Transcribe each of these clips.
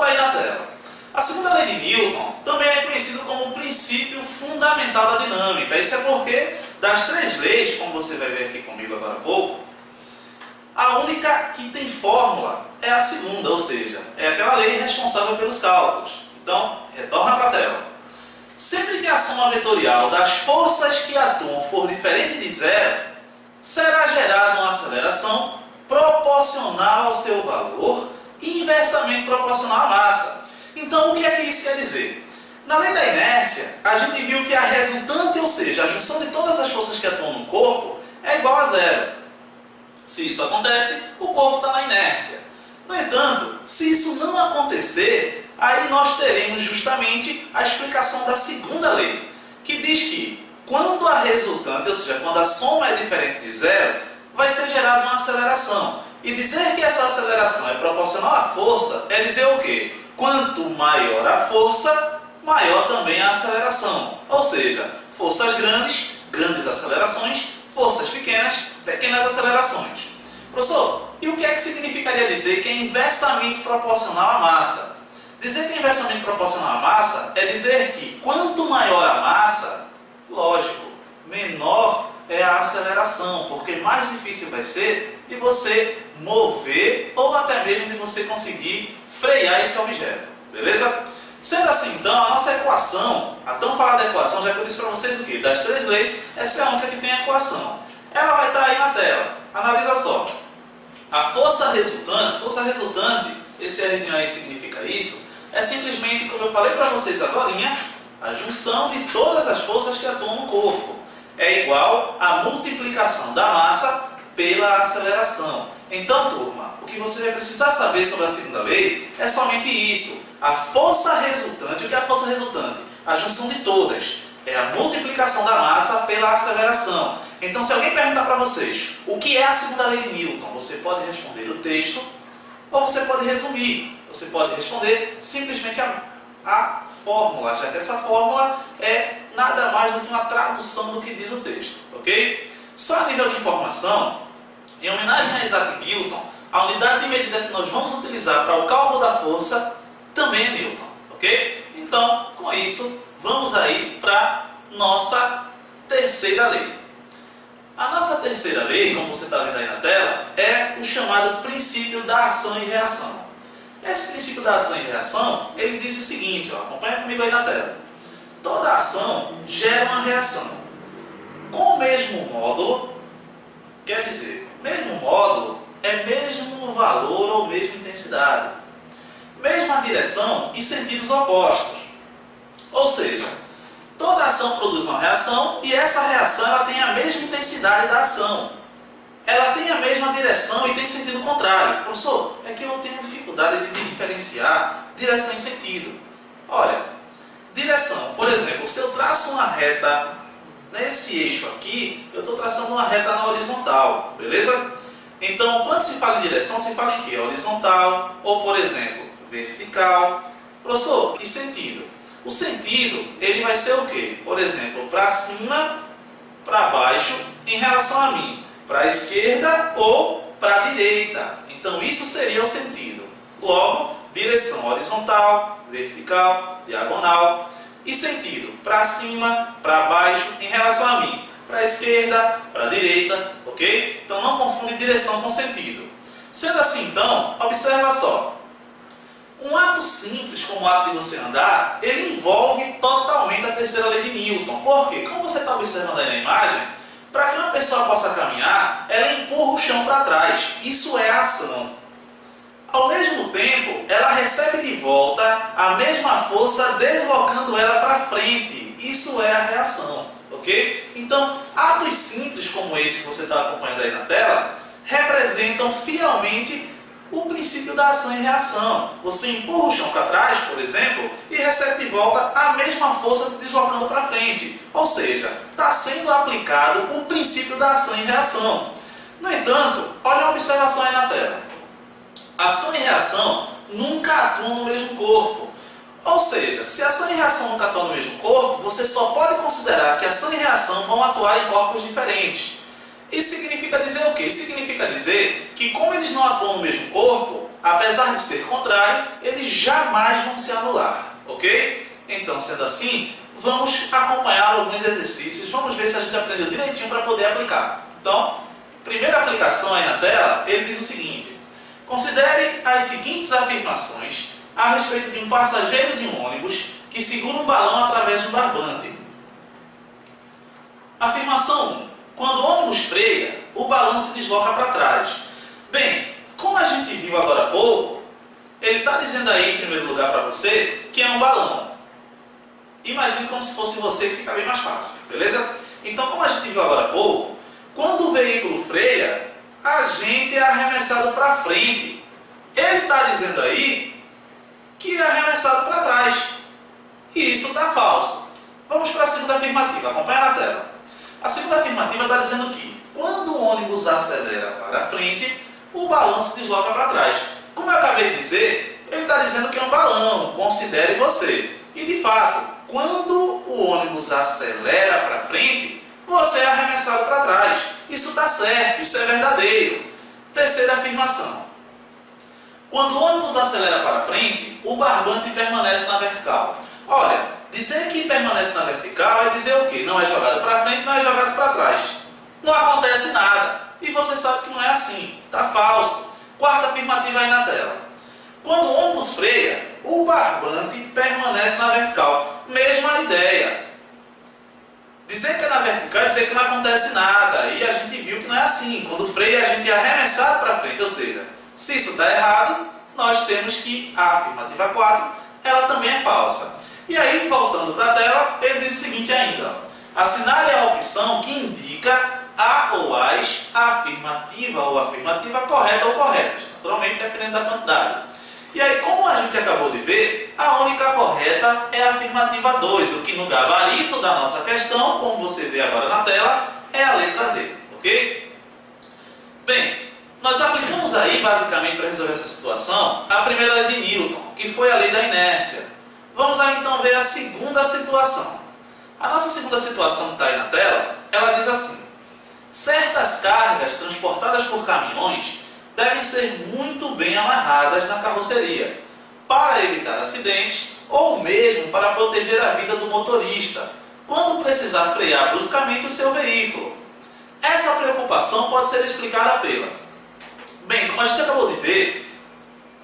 botar aí na tela. A segunda lei de Newton também é conhecida como o princípio fundamental da dinâmica. Isso é porque das três leis, como você vai ver aqui comigo agora há pouco, a única que tem fórmula é a segunda, ou seja, é aquela lei responsável pelos cálculos. Então, retorna para a tela. Sempre que a soma vetorial das forças que atuam for diferente de zero, será gerada uma aceleração proporcional ao seu valor e inversamente proporcional à massa. Então, o que é que isso quer dizer? Na lei da inércia, a gente viu que a resultante, ou seja, a junção de todas as forças que atuam no corpo, é igual a zero. Se isso acontece, o corpo está na inércia. No entanto, se isso não acontecer, aí nós teremos justamente a explicação da segunda lei, que diz que quando a resultante, ou seja, quando a soma é diferente de zero, vai ser gerada uma aceleração. E dizer que essa aceleração é proporcional à força é dizer o quê? Quanto maior a força, maior também a aceleração. Ou seja, forças grandes, grandes acelerações, forças pequenas, pequenas acelerações. Professor, e o que é que significaria dizer que é inversamente proporcional à massa? Dizer que é inversamente proporcional à massa é dizer que quanto maior a massa, lógico, menor é a aceleração, porque mais difícil vai ser de você mover ou até mesmo de você conseguir frear esse objeto, beleza? Sendo assim, então, a nossa equação, a tão falada equação, já que eu disse para vocês o quê? Das três leis, essa é a única que tem a equação. Ela vai estar aí na tela. Analisa só. A força resultante, esse Rzinho aí significa isso, é simplesmente, como eu falei para vocês agora, a junção de todas as forças que atuam no corpo. É igual à multiplicação da massa pela aceleração. Então, turma, o que você vai precisar saber sobre a segunda lei é somente isso. A força resultante, o que é a força resultante? A junção de todas. É a multiplicação da massa pela aceleração. Então, se alguém perguntar para vocês o que é a segunda lei de Newton, você pode responder o texto ou você pode resumir. Você pode responder simplesmente a fórmula, já que essa fórmula é nada mais do que uma tradução do que diz o texto, ok? Só a nível de informação, em homenagem a Isaac Newton, a unidade de medida que nós vamos utilizar para o cálculo da força também é Newton, ok? Então, com isso, vamos aí para nossa terceira lei. A nossa terceira lei, como você está vendo aí na tela, é o chamado princípio da ação e reação. Esse princípio da ação e reação, ele diz o seguinte, ó, acompanha comigo aí na tela. Toda ação gera uma reação. Com o mesmo módulo, quer dizer, mesmo módulo é mesmo valor ou mesma intensidade. Mesma direção e sentidos opostos. Ou seja, toda ação produz uma reação e essa reação ela tem a mesma intensidade da ação. Ela tem a mesma direção e tem sentido contrário. Professor, é que eu tenho dificuldade de diferenciar direção e sentido. Olha, direção, por exemplo, se eu traço uma reta nesse eixo aqui, eu estou traçando uma reta na horizontal, beleza? Então, quando se fala em direção, se fala em quê? Horizontal ou, por exemplo, vertical. Professor, e sentido? O sentido, ele vai ser o quê? Por exemplo, para cima, para baixo, em relação a mim. Para a esquerda ou para a direita. Então, isso seria o sentido. Logo, direção horizontal, vertical, diagonal. E sentido, para cima, para baixo, em relação a mim. Para a esquerda, para a direita, ok? Então, não confunde direção com sentido. Sendo assim, então, observa só. Um ato simples, como o ato de você andar, ele envolve totalmente a terceira lei de Newton. Por quê? Como você está observando aí na imagem, para que uma pessoa possa caminhar, ela empurra o chão para trás. Isso é a ação. Ao mesmo tempo, ela recebe de volta a mesma força, deslocando ela para frente. Isso é a reação, ok? Então, atos simples como esse que você está acompanhando aí na tela, representam fielmente o princípio da ação e reação. Você empurra o chão para trás, por exemplo, e recebe de volta a mesma força deslocando para frente. Ou seja, está sendo aplicado o princípio da ação e reação. No entanto, olha a observação aí na tela. Ação e reação nunca atuam no mesmo corpo. Ou seja, se ação e reação nunca atuam no mesmo corpo, você só pode considerar que ação e reação vão atuar em corpos diferentes. Isso significa dizer o quê? Significa dizer que como eles não atuam no mesmo corpo, apesar de ser contrário, eles jamais vão se anular, ok? Então, sendo assim, vamos acompanhar alguns exercícios, vamos ver se a gente aprendeu direitinho para poder aplicar. Então, primeira aplicação aí na tela, ele diz o seguinte: considere as seguintes afirmações a respeito de um passageiro de um ônibus que segura um balão através de um barbante. Afirmação 1. Quando o ônibus freia, o balão se desloca para trás. Bem, como a gente viu agora há pouco, ele está dizendo aí, em primeiro lugar, para você, que é um balão. Imagine como se fosse você, que fica bem mais fácil, beleza? Então, como a gente viu agora há pouco, quando o veículo freia, a gente é arremessado para frente. Ele está dizendo aí que é arremessado para trás. E isso está falso. Vamos para a segunda afirmativa, acompanha na tela. A segunda afirmativa está dizendo que quando o ônibus acelera para frente, o balão se desloca para trás. Como eu acabei de dizer, ele está dizendo que é um balão, considere você. E de fato, quando o ônibus acelera para frente, você é arremessado para trás. Isso está certo, isso é verdadeiro. Terceira afirmação. Quando o ônibus acelera para frente, o barbante permanece na vertical. Olha, dizer que permanece na vertical é dizer o quê? Não é jogado para frente, não é jogado para trás. Não acontece nada. E você sabe que não é assim. Está falso. Quarta afirmativa aí na tela. Quando o ônibus freia, o barbante permanece na vertical. Mesma ideia. Dizer que é na vertical é dizer que não acontece nada. E a gente viu que não é assim. Quando freia, a gente é arremessado para frente. Ou seja, se isso está errado, nós temos que a afirmativa 4, ela também é falsa. E aí, voltando para a tela, ele diz o seguinte ainda. Assinale a opção que indica a ou as, a afirmativa ou afirmativa correta ou corretas. Naturalmente, dependendo da quantidade. E aí, como a gente acabou de ver, a única correta é a afirmativa 2, o que no gabarito da nossa questão, como você vê agora na tela, é a letra D, ok? Bem, nós aplicamos aí, basicamente, para resolver essa situação, a primeira lei de Newton, que foi a lei da inércia. Vamos aí, então, ver a segunda situação. A nossa segunda situação que está aí na tela, ela diz assim: certas cargas transportadas por caminhões devem ser muito bem amarradas na carroceria, para evitar acidentes ou mesmo para proteger a vida do motorista, quando precisar frear bruscamente o seu veículo. Essa preocupação pode ser explicada pela... Bem, como a gente acabou de ver,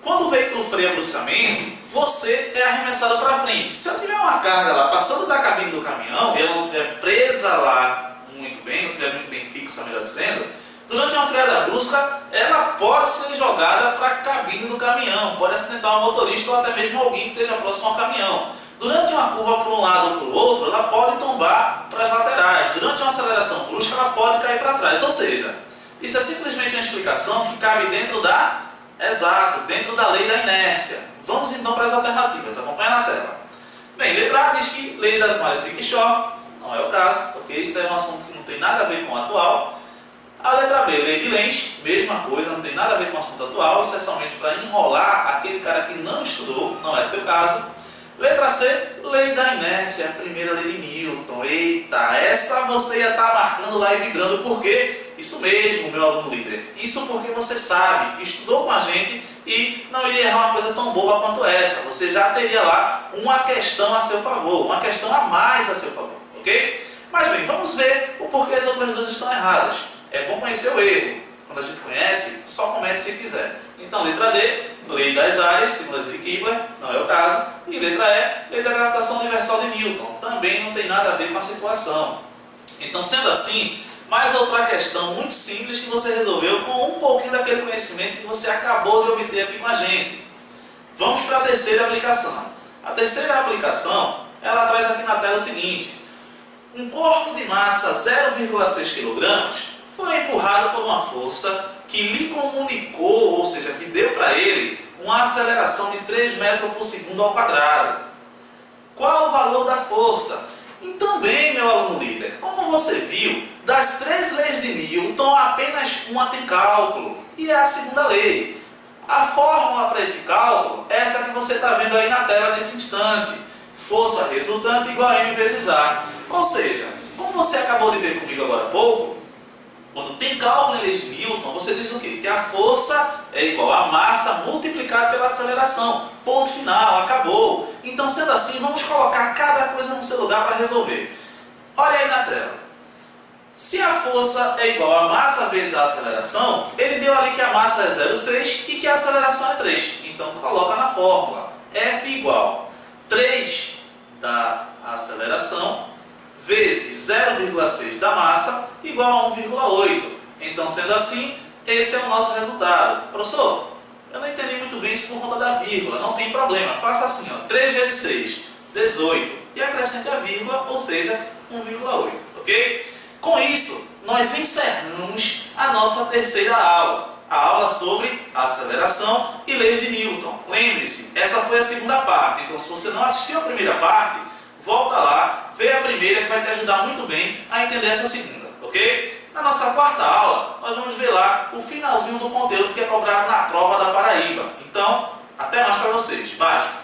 quando o veículo freia bruscamente, você é arremessado para frente. Se eu tiver uma carga lá passando da cabine do caminhão e ela não estiver presa lá muito bem, não estiver muito bem fixa, melhor dizendo, durante uma freada brusca, ela pode ser jogada para a cabine do caminhão, pode acidentar um motorista ou até mesmo alguém que esteja próximo ao caminhão. Durante uma curva para um lado ou para o outro, ela pode tombar para as laterais. Durante uma aceleração brusca, ela pode cair para trás. Ou seja, isso é simplesmente uma explicação que cabe dentro da... Exato, dentro da lei da inércia. Vamos então para as alternativas, acompanha na tela. Bem, letra A diz que lei das malhas de Kirchhoff, não é o caso, porque isso é um assunto que não tem nada a ver com o atual. A letra B, lei de Lenz, mesma coisa, não tem nada a ver com o assunto atual, isso é somente para enrolar aquele cara que não estudou, não é seu caso. Letra C, lei da inércia, a primeira lei de Newton. Eita, essa você ia estar marcando lá e vibrando, por quê? Isso mesmo, meu aluno líder. Isso porque você sabe que estudou com a gente e não iria errar uma coisa tão boba quanto essa. Você já teria lá uma questão a seu favor, uma questão a mais a seu favor, ok? Mas bem, vamos ver o porquê as outras duas estão erradas. É bom conhecer o erro. Quando a gente conhece, só comete se quiser. Então, letra D, lei das áreas, segunda lei de Kepler, não é o caso. E letra E, lei da gravitação universal de Newton. Também não tem nada a ver com a situação. Então, sendo assim, mais outra questão muito simples que você resolveu com um pouquinho daquele conhecimento que você acabou de obter aqui com a gente. Vamos para a terceira aplicação. A terceira aplicação, ela traz aqui na tela o seguinte: um corpo de massa 0,6 kg foi empurrado por uma força que lhe comunicou, ou seja, que deu para ele uma aceleração de 3 metros por segundo ao quadrado. Qual o valor da força? Então, bem, meu aluno líder, como você viu, das 3 leis de Newton, apenas uma tem cálculo, e é a segunda lei. A fórmula para esse cálculo é essa que você está vendo aí na tela nesse instante. Força resultante igual a M vezes A. Ou seja, como você acabou de ver comigo agora há pouco, quando tem cálculo em leis de Newton, você diz o quê? Que a força é igual a massa multiplicada pela aceleração. Ponto final, acabou. Então, sendo assim, vamos colocar cada coisa no seu lugar para resolver. Olha aí na tela. Se a força é igual a massa vezes a aceleração, ele deu ali que a massa é 0,6 e que a aceleração é 3. Então, coloca na fórmula. F igual 3 da aceleração vezes 0,6 da massa igual a 1,8. Então, sendo assim, esse é o nosso resultado. Professor, eu não entendi muito bem isso por conta da vírgula. Não tem problema. Faça assim, ó, 3 vezes 6, 18. E acrescente a vírgula, ou seja, 1,8. Ok? Com isso, nós encerramos a nossa terceira aula. A aula sobre aceleração e leis de Newton. Lembre-se, essa foi a segunda parte. Então, se você não assistiu a primeira parte, volta lá, vê a primeira que vai te ajudar muito bem a entender essa segunda. Ok? Na nossa quarta aula, nós vamos ver lá o finalzinho do conteúdo que é cobrado na prova da Paraíba. Então, até mais para vocês. Bye!